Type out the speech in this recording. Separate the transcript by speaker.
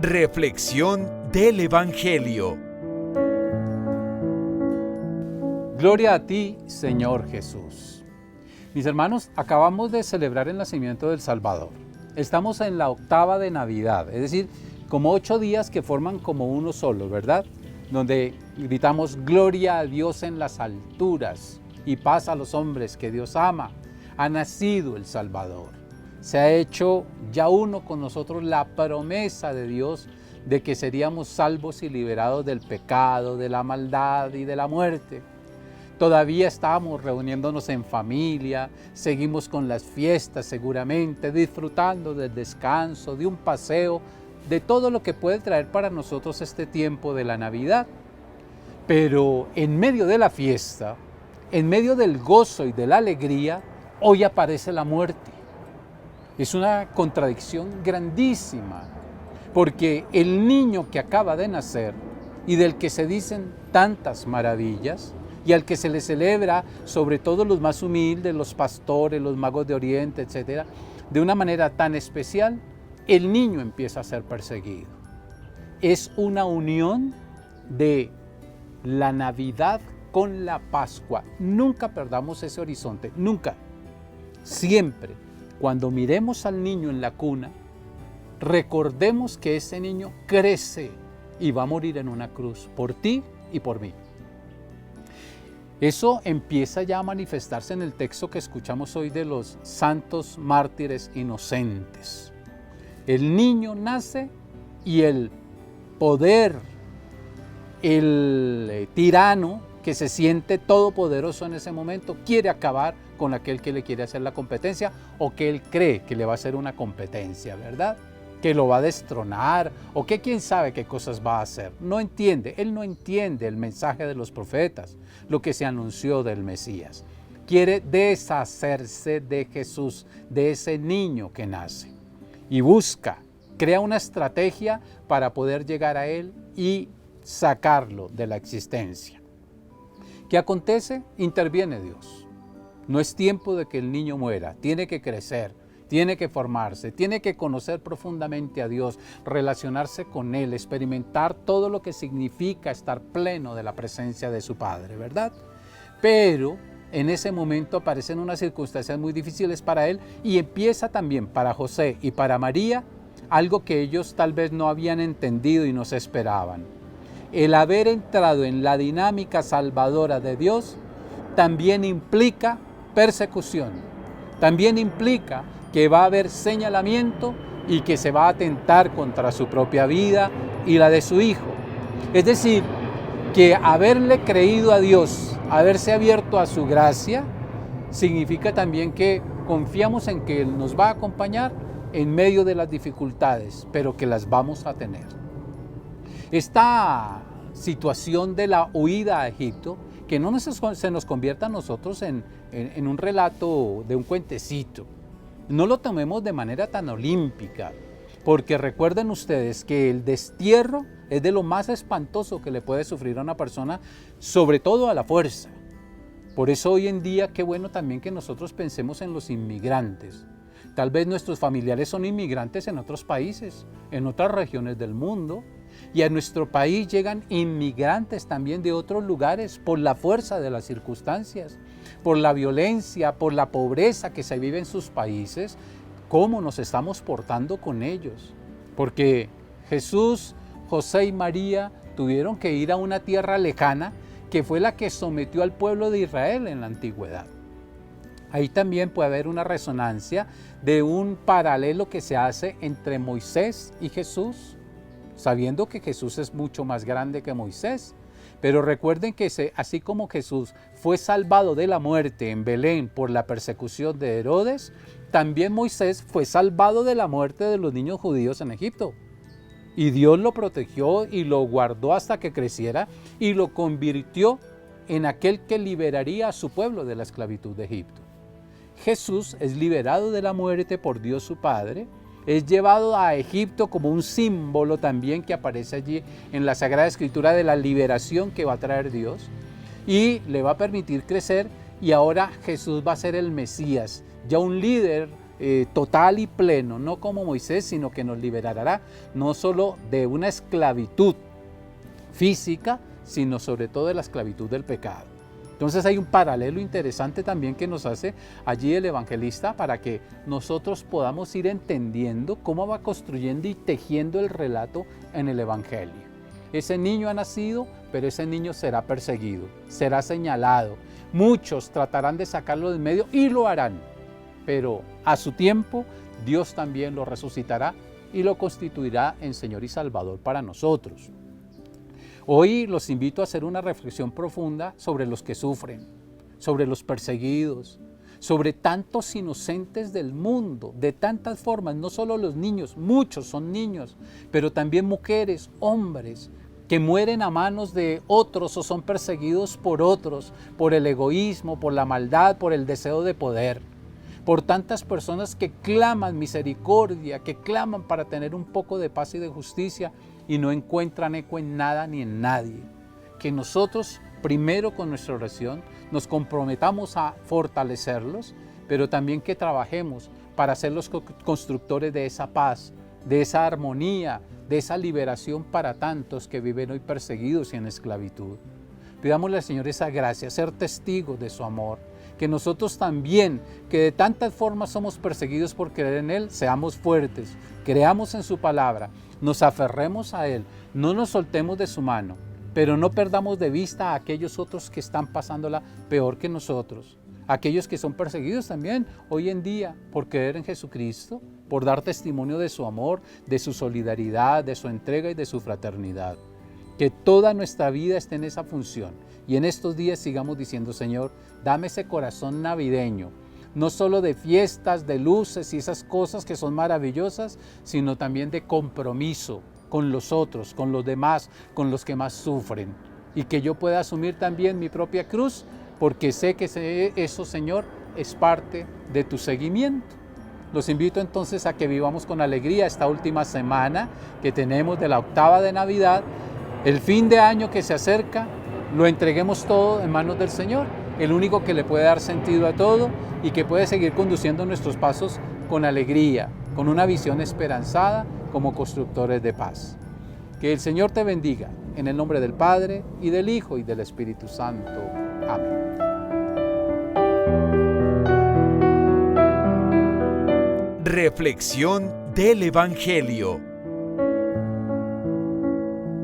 Speaker 1: Reflexión del Evangelio.
Speaker 2: Gloria a ti, Señor Jesús. Mis hermanos, acabamos de celebrar el nacimiento del Salvador. Estamos en la octava de Navidad, es decir, como 8 días que forman como uno solo, ¿verdad? Donde gritamos gloria a Dios en las alturas y paz a los hombres que Dios ama. Ha nacido el Salvador. Se ha hecho ya uno con nosotros la promesa de Dios de que seríamos salvos y liberados del pecado, de la maldad y de la muerte. Todavía estamos reuniéndonos en familia, seguimos con las fiestas seguramente, disfrutando del descanso, de un paseo, de todo lo que puede traer para nosotros este tiempo de la Navidad. Pero en medio de la fiesta, en medio del gozo y de la alegría, hoy aparece la muerte. Es una contradicción grandísima, porque el niño que acaba de nacer y del que se dicen tantas maravillas y al que se le celebra, sobre todo los más humildes, los pastores, los magos de Oriente, etc., de una manera tan especial, el niño empieza a ser perseguido. Es una unión de la Navidad con la Pascua. Nunca perdamos ese horizonte, nunca. Siempre, cuando miremos al niño en la cuna, recordemos que ese niño crece y va a morir en una cruz por ti y por mí. Eso empieza ya a manifestarse en el texto que escuchamos hoy de los santos mártires inocentes. El niño nace y el poder, el tirano que se siente todopoderoso en ese momento, quiere acabar con aquel que le quiere hacer la competencia o que él cree que le va a hacer una competencia, ¿verdad? Que lo va a destronar o que quién sabe qué cosas va a hacer. No entiende, él no entiende el mensaje de los profetas, lo que se anunció del Mesías. Quiere deshacerse de Jesús, de ese niño que nace. Y crea una estrategia para poder llegar a él y sacarlo de la existencia. ¿Qué acontece? Interviene Dios. No es tiempo de que el niño muera, tiene que crecer, tiene que formarse, tiene que conocer profundamente a Dios, relacionarse con Él, experimentar todo lo que significa estar pleno de la presencia de su Padre, ¿verdad? Pero en ese momento aparecen unas circunstancias muy difíciles para Él y empieza también para José y para María algo que ellos tal vez no habían entendido y no se esperaban. El haber entrado en la dinámica salvadora de Dios también implica persecución, también implica que va a haber señalamiento y que se va a atentar contra su propia vida y la de su hijo. Es decir, que haberle creído a Dios, haberse abierto a su gracia, significa también que confiamos en que Él nos va a acompañar en medio de las dificultades, pero que las vamos a tener. Esta situación de la huida a Egipto, que no se nos convierta a nosotros en un relato de un cuentecito. No lo tomemos de manera tan olímpica, porque recuerden ustedes que el destierro es de lo más espantoso que le puede sufrir a una persona, sobre todo a la fuerza. Por eso hoy en día qué bueno también que nosotros pensemos en los inmigrantes. Tal vez nuestros familiares son inmigrantes en otros países, en otras regiones del mundo, y a nuestro país llegan inmigrantes también de otros lugares por la fuerza de las circunstancias, por la violencia, por la pobreza que se vive en sus países. ¿Cómo nos estamos portando con ellos? Porque Jesús, José y María tuvieron que ir a una tierra lejana que fue la que sometió al pueblo de Israel en la antigüedad. Ahí también puede haber una resonancia de un paralelo que se hace entre Moisés y Jesús, sabiendo que Jesús es mucho más grande que Moisés. Pero recuerden que así como Jesús fue salvado de la muerte en Belén por la persecución de Herodes, también Moisés fue salvado de la muerte de los niños judíos en Egipto. Y Dios lo protegió y lo guardó hasta que creciera y lo convirtió en aquel que liberaría a su pueblo de la esclavitud de Egipto. Jesús es liberado de la muerte por Dios su Padre, es llevado a Egipto como un símbolo también que aparece allí en la Sagrada Escritura de la liberación que va a traer Dios y le va a permitir crecer y ahora Jesús va a ser el Mesías, ya un líder total y pleno, no como Moisés, sino que nos liberará no solo de una esclavitud física, sino sobre todo de la esclavitud del pecado. Entonces hay un paralelo interesante también que nos hace allí el evangelista para que nosotros podamos ir entendiendo cómo va construyendo y tejiendo el relato en el evangelio. Ese niño ha nacido, pero ese niño será perseguido, será señalado. Muchos tratarán de sacarlo del medio y lo harán, pero a su tiempo Dios también lo resucitará y lo constituirá en Señor y Salvador para nosotros. Hoy los invito a hacer una reflexión profunda sobre los que sufren, sobre los perseguidos, sobre tantos inocentes del mundo, de tantas formas, no solo los niños, muchos son niños, pero también mujeres, hombres, que mueren a manos de otros o son perseguidos por otros, por el egoísmo, por la maldad, por el deseo de poder. Por tantas personas que claman misericordia, que claman para tener un poco de paz y de justicia y no encuentran eco en nada ni en nadie. Que nosotros, primero con nuestra oración, nos comprometamos a fortalecerlos, pero también que trabajemos para ser los constructores de esa paz, de esa armonía, de esa liberación para tantos que viven hoy perseguidos y en esclavitud. Pidámosle al Señor esa gracia, ser testigos de su amor, que nosotros también, que de tantas formas somos perseguidos por creer en Él, seamos fuertes, creamos en su palabra, nos aferremos a Él, no nos soltemos de su mano, pero no perdamos de vista a aquellos otros que están pasándola peor que nosotros, aquellos que son perseguidos también hoy en día por creer en Jesucristo, por dar testimonio de su amor, de su solidaridad, de su entrega y de su fraternidad. Que toda nuestra vida esté en esa función y en estos días sigamos diciendo: Señor, dame ese corazón navideño, no solo de fiestas, de luces y esas cosas que son maravillosas, sino también de compromiso con los otros, con los demás, con los que más sufren. Y que yo pueda asumir también mi propia cruz, porque sé que eso, Señor, es parte de tu seguimiento. Los invito entonces a que vivamos con alegría esta última semana que tenemos de la octava de Navidad. El fin de año que se acerca, lo entreguemos todo en manos del Señor, el único que le puede dar sentido a todo y que puede seguir conduciendo nuestros pasos con alegría, con una visión esperanzada como constructores de paz. Que el Señor te bendiga, en el nombre del Padre, y del Hijo, y del Espíritu Santo. Amén.
Speaker 1: Reflexión del Evangelio.